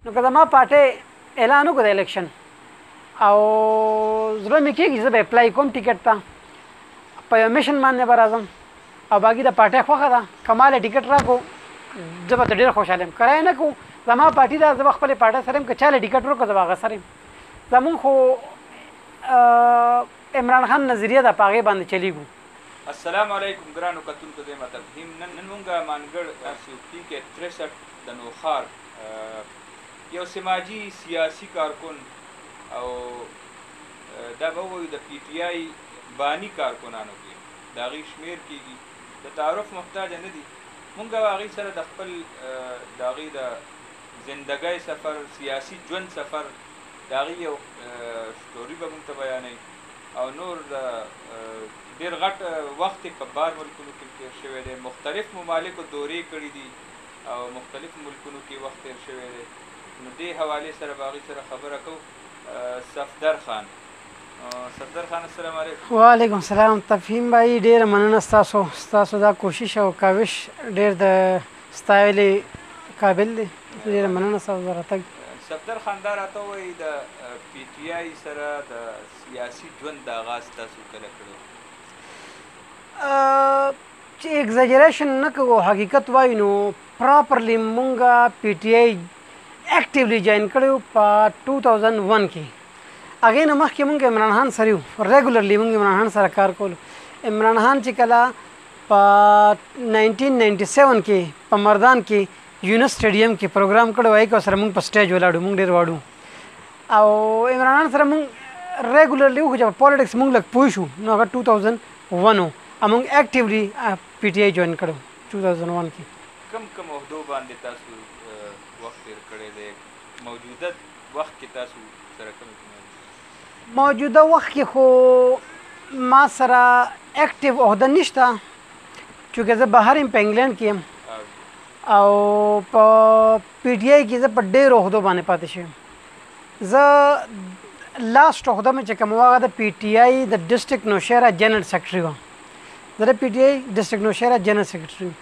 نو که زما پارټۍ اعلان وکړو د الیکشن او زړه مې کېږي زه به اپلای کوم ټیکټ ته په یو میشن باندې به راځم او باقي د پارټۍ خوښه ده که ما له ټیکټ راکړو زه به ډېر خوشحاله یم که رایې نه کړو زما پارټي ده زه به خپلې پارټۍ سره یم که چا له ټیکټ ورکړو زه به هغه سره یم زمونږ خو عمران خان نظریه ده په هغې باندې چلیږو السلام علیکم ګرانو کتونکو د متفهیم نن مونږ مانګړ 63 د نوشهر یو سماجي سیاسي کارکن او دا به وایو د پی ټی آی بانی کارکنانو کې د هغې شمېر کېږي د تعارف محتاجه نه دي مونږ او هغې سره د خپل د هغې د زندګۍ سفر سیاسي ژوند سفر د هغې یو سټوري به مونږ ته بیانوي او نور د ډېر غټ وخت یې په بار ملکونو کې تېر شوی دی مختلف ممالکو دورې کړي دي او مختلفو ملکونو کې وخت تېر شوی دی نو دې حوالې سره به هغې سره خبره کوو صفدر خان السلام علیکم وعلیکم السلام تفهیم بھائی ډېره مننه ستاسو دا کوشش او کاوش ډېر د ستایلې قابل دی ډېره مننه ستاسو د راتګ صفدر خان دا راته ووایي د پی ټي آی سره د سیاسي ژوند د آغاز تاسو کله کړی چې ایگزاجریشن نه کوو حقیقت وایو نو پراپرلی مونږ پی ټي آی ایکټیولی جوین کړی و په 2001 کې هغې نه مخکې مونږ عمران خان سره یو ریګولرلی مونږ عمران خان سره کار کولو عمران خان چې کله په 1997 کې په مردان کې یونس سټیډیم کې پروګرام کړی و هغې کې سره مونږ په سټیج ولاړو مونږ ډېر واړو او عمران خان سره مونږ ریګولرلی وکړو چې په پالیټکس مونږ لږ پوه شو نو هغه 2001 و مونږ ایکټیولی پی ټي آی جوین کړو 2001 کې کم عہدو باندې تاسو وخت تېر کړی دی موجوده وخت کې تاسو سره کوم موجوده وخت کې خو ما سره ایکټیو عہده نشته چونکې زه بهر یم په انګلینډ کې یم او په پی ټي آی کې زه په ډېرو عہدو باندې پاتې شوی یم زه لاست عہده مې چې کوم وه هغه د پی ټي آی د ډسټرکټ نوشهرہ جنرل سیکرټري وه زه د پی ټي آی ډسټرکټ نوشهرہ جنرل سیکرټري وم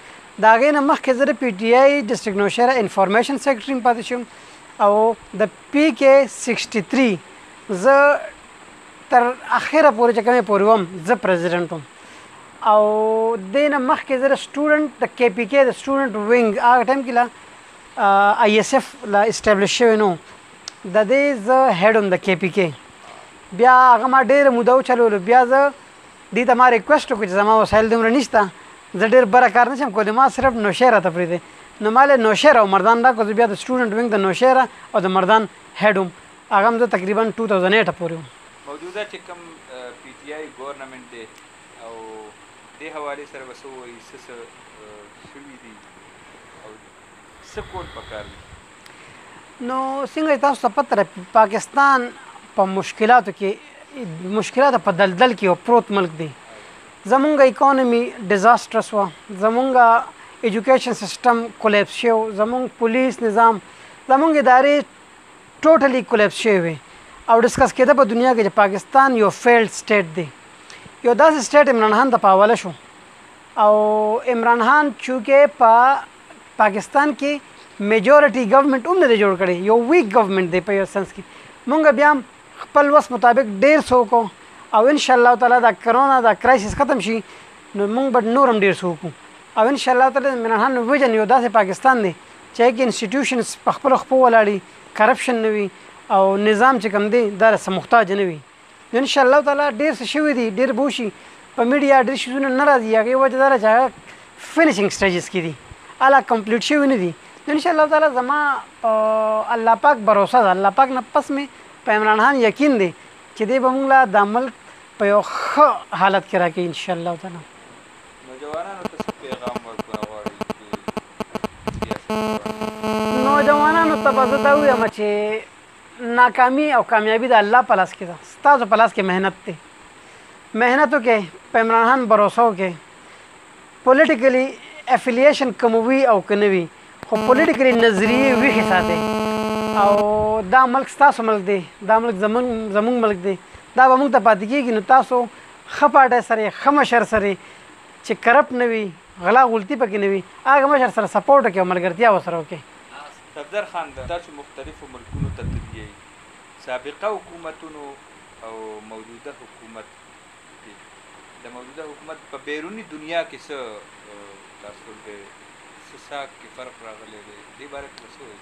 د هغې نه مخکې زه د پی ټي آی ډسټرکټ نوشهرہ انفارمیشن سیکرټري هم پاتې شوم او د پی کې 63 زه تر اخره پورې چې کومې پورې وم زه پریزیډنټ وم او دې نه مخکې زه د سټوډنټ د کې پي کې د سټوډنټ وینګ هغه ټایم کې لا آی ایس ایف لا اسټابلیش شوی نو د دې زه هیډ وم د کې پي کې بیا هغه ما ډېره موده وچلولو بیا زه دې ته ما ریکویسټ وکړو چې زما وسایل دومره نشته زه ډېر بره کار نه شم کولی ما صرف نوشهرہ ته پرېږدی نو ما له نوشهرہ او مردان راکړو زه بیا د سټوډنټ وینګ د نوشهرہ او د مردان هیډ وم هغه هم زه تقریبا 2008 پورې وم موجوده چې کوم پی ټي آی ګورنمنټ دی او دې حوالې سره به څه ووایي څه شوي دي او څه کول پکار دي نو څنګه تاسو ته پته ده پاکستان په مشکلاتو کې مشکلات په دلدل کې یو پروت ملک دی زمونږ اکانومي ډیزاسټرس وه زمونږ ایجوکیشن سسټم کولیپس شوی زمونږ پولیس نظام زمونږ ادارې ټوټلی کولیپس شوی وي او ډسکس کېده په دنیا کې چې پاکستان یو فیلډ سټیټ دی یو داسې سټیټ عمران خان ته په حواله شو او عمران خان چونکې په پاکستان کې میجورټي ګورنمنټ هم نه دی جوړ کړی یو ویک ګورنمنټ دی په یو سنس کې مونږ بیا هم خپل وس مطابق ډېر څه وکړو او انشاءالله تعالی دا کرونا دا کرایسس ختم شي نو مونږ به نور هم ډېر څه وکړو او انشاءالله تعالی عمران خان ویژن یو داسې پاکستان دی چې هغې کې انسټیټیوشنز په خپلو خپو ولاړي کرپشن نه وي او نظام چې کوم دی دا څه محتاج نه وي نو انشاءالله تعالی ډېر څه شوي دي ډېر به وشي په میډیا ډېر شیزونه نه راځي هغې وجه دا ده چې هغه فنیشنګ سټیجز کې دي هله کمپلیټ شوي نه دي نو انشاءالله تعالی زما الله پاک بروسه ده الله پاک نه پس مې په عمران خان یقین دی چې دی به مونږ له دا ملک په یو ښه حالت کې راکوي انشاءالله تعالی نوجوانانو ته څه پیغام ورکړه غواړئ نوجوانانو ته به زه دا ووایم چې ناکامي او کامیابي د الله په لاس کې ده ستاسو په لاس کې محنت دی محنت وکړئ په عمران خان بروسه وکړئ پولیټیکلی افیلیشن که مو وي او که نه وي خو پولیټیکلی نظریې ویښې ساتئ او دا ملک ستاسو ملک دی دا ملک زمونږ ملک دی دا به موږ ته پاتې کېږي نو تاسو ښه پارټۍ سره ښه مشر سره چې کرپټ نه وي غلا غلطي پکې نه وي هغه مشر سره سپورټ وکړئ او ملګرتیا ورسره وکړئ صفدر خان تاسو مختلفو ملکونو ته تللی سابقه حکومتونو او موجوده حکومت کې د موجوده حکومت په بیرونی دنیا کې څه تاسو د څه ساک کې فرق راغلی دی دې باره کې څه وایي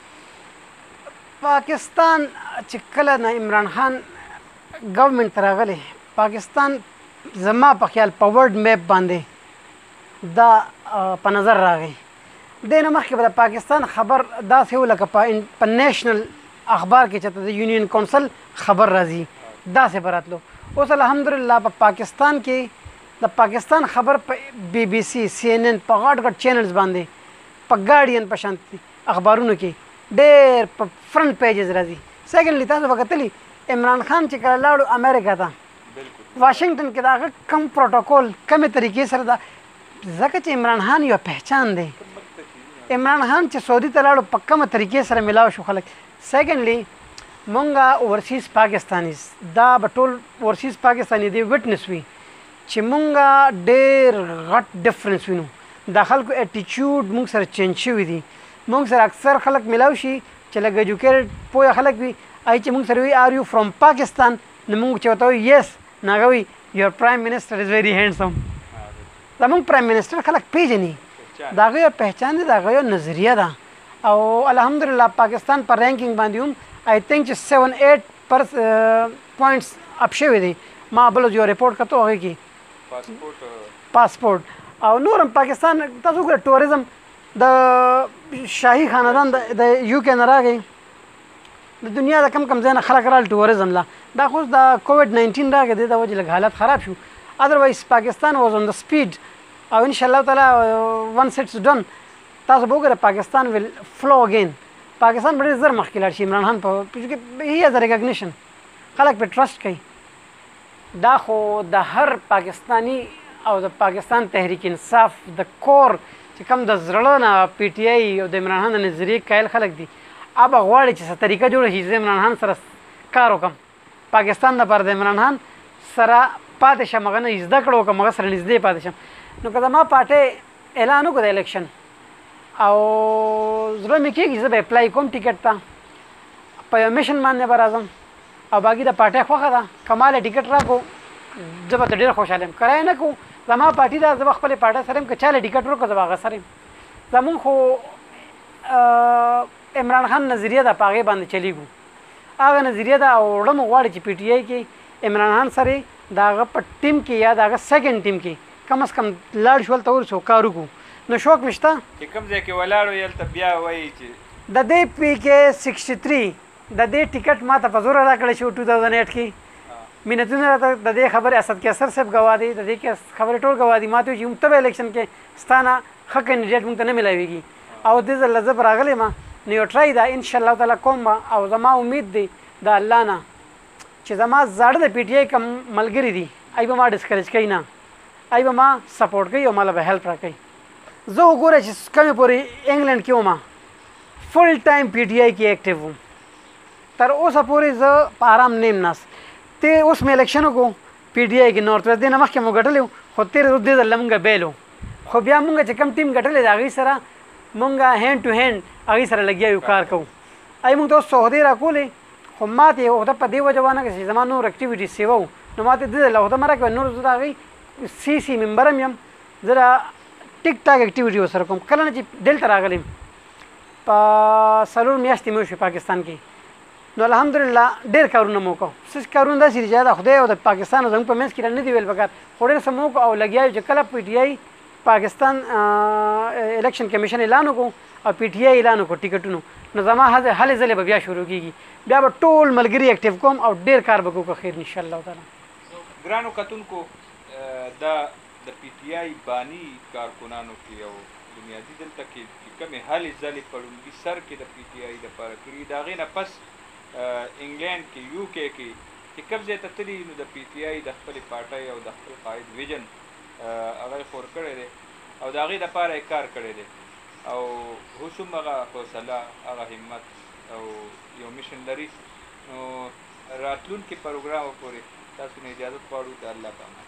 پاکستان چې کله نه عمران خان گورنمنت ته راغلی پاکستان زما په خیال په ورلډ میپ باندې دا په نظر راغی دې نه مخکې به د پاکستان خبر داسې و لکه په نیشنل اخبار کې چې د یونین کونسل خبر راځي داسې به راتلو اوس الحمدلله په پاکستان کې د پاکستان خبر په بی بی سی سی این این په غټ غټ چینلز باندې په ګارډین په شانتي اخبارونو کې ډېر په فرنٹ پیجز راځي سیکنډلی تاسو به کتلي عمران خان چې کله لاړو امریکا ته واشنگټن کې د هغه کم پروټوکول کمې طریقې سره ده ځکه چې عمران خان یو پہچان دی عمران خان چې سعودي ته لاړو په کومه طریقې سره ملاو شو خلک سیکنډلی مونږه اورسیز پاکستانیز دا به ټول اورسیز پاکستاني دی وټنس وي چې مونږه ډېر غټ ډفرنس وینو د خلکو اټیچیوډ مونږ سره چینج شوي دي مونږ سره اکثر خلک ملاو شي چې لږ ایجوکیټډ پوهه خلک وي ای چې مونږ سره وي آر یو فرام پاکستان نو مونږ چې ورته وایو یس نو هغه وایي یور پرایم منسټر از ویری هینډسم زمونږ پرایم منسټر خلک پیژني د هغه یو پہچان دی د هغه یو نظریه ده او الحمدلله پاکستان په رینکینګ باندې هم آی تھنک چې 7-8 پوینټس اپ شوي دي ما بل یو ریپورټ کتو هغې کې پاسپورټ او نور هم پاکستان تاسو وګورئ ټوریزم د شاهي خاندان د یو کې نه راغی د دنیا د کم کم ځای نه خلک رال ټوریزم لا دا خو د کووډ 19 راغی دی د وجې لږ حالت خراب شو ادروایز پاکستان واز آن د سپیډ او ان شاء الله تعالی ونس اټس ډن تاسو به وګورئ پاکستان ویل فلو اگین پاکستان به ډېر زر مخکې لاړ شي عمران خان په هی از ریکګنیشن خلک په ټرسټ کوي دا خو د هر پاکستانی او د پاکستان تحریک انصاف د کور چې کوم د زړه نه پی ټی آی او د عمران خان د نظریې قایل خلک دي اب غواړي چې څه طریقه جوړه شي چې عمران خان سره کار وکړم پاکستان لپاره د عمران خان سره پاتې شم هغه نه زده کړه وکړم هغه سره نږدې پاتې شم نو که زما پارټۍ اعلان وکړو د الیکشن او زړه مې کېږي زه به اپلای کوم ټیکټ ته په یو میشن باندې به راځم او باقي د پارټۍ خوښه ده که ما له ټیکټ راکړو زه به ته ډېر خوشحاله یم که نه کوو زما پارټي ده زه به خپلې پارټۍ سره یم که چا له ټیکټ ورکړو زه به هغه سره یم زمونږ خو عمران خان نظریه ده په هغې باندې چلیږو هغه نظریه ده او وړه مو غواړي چې پی ټی آی کې عمران خان سره د هغه په ټیم کې یا د هغه سیکنډ ټیم کې کم از کم لاړ شو هلته ورسو کار وکړو نو شوق مې شته چې کوم ځای کې ولاړ وي هلته بیا وایي چې د دې پی کې 63 د دې ټیکټ ما ته په زوره راکړی شو 2008 کې مینتونه راته د دې خبرې اسد کیسر صاحب ګواه دی د دې خبرې ټول ګواه دي ما ته چې موږ ته به الیکشن کې ستا نه ښه کینډیډیټ موږ ته نه میلاویږي او دې ځل زه به راغلی ما نو یو ټرای ده انشاءالله تعالی کوم او زما امید دی د الله نه چې زما زاړه د پی ټی آی کوم ملګري دي ای به ما ډسکریج کوي نه ای به ما سپورټ کوي او ماله به هیلپ راکوي زه وګوره چې کومې پورې انګلینډ کې وم فل ټایم پی ټی آی کې ایکټیو وم تر اوسه پورې زه په آرام نیم ناست ته اوس مې الیکشن وکړو پی ټی آی کې نورت ویسټ دې نه مخکې مو ګټلی وو خو تېرې ورځ دې ځل مونږ بیل وو خو بیا مونږ چې کوم ټیم ګټلی د هغوی سره مونږ هینډ ټو هینډ هغوی سره لګیا یو کار کوو ای مونږ ته اوس عهدې راکولې خو ما ته یې عهده په دې وجه وانه کړه چې زما نور اکټیویټي سیوه وو نو ما ته دې ځل عهده مه راکوې نور زه د هغوی سی سی ممبر هم یم زه د ټیک ټاک اکټیویټي ورسره کوم کله نه چې دلته راغلی یم په 4 میاشتې مې وشوې پاکستان کې نو الحمدلله ډېر کارونه مو وکړو څه کارونه داسې دي چې د خدای او د پاکستان او زموږ په منځ کې نه دي ویل پکار خو ډېر څه مو وکړو او لګیا یو چې کله پی ټی آی پاکستان الیکشن کمیشن اعلان وکړو او پی ټی آی اعلان وکړو ټیکټونو نو زما هلې ځلې به بیا شروع کېږي بیا به ټول ملګري اکټیو کوم او ډېر کار به کوو که خیر انشاءالله تعالی ګرانو کتونکو دا د پی ټی آی بانی کارکنانو کې یو بنیادي دلته کې کومې هلې ځلې په لومړي سر کې د پی ټی آی دپاره کړي د هغې نه پس انګلینډ کې یو کې چې کوم ځای ته تلي نو د پی ټی آی د خپلې پارټۍ او د خپل قائد ویژن هغه یې خور کړی دی او د هغې دپاره یې کار کړی دی او اوس هم هغه حوصله هغه همت او یو میشن لري نو راتلونکي پروګرام پورې تاسو نه اجازت غواړو د الله په امان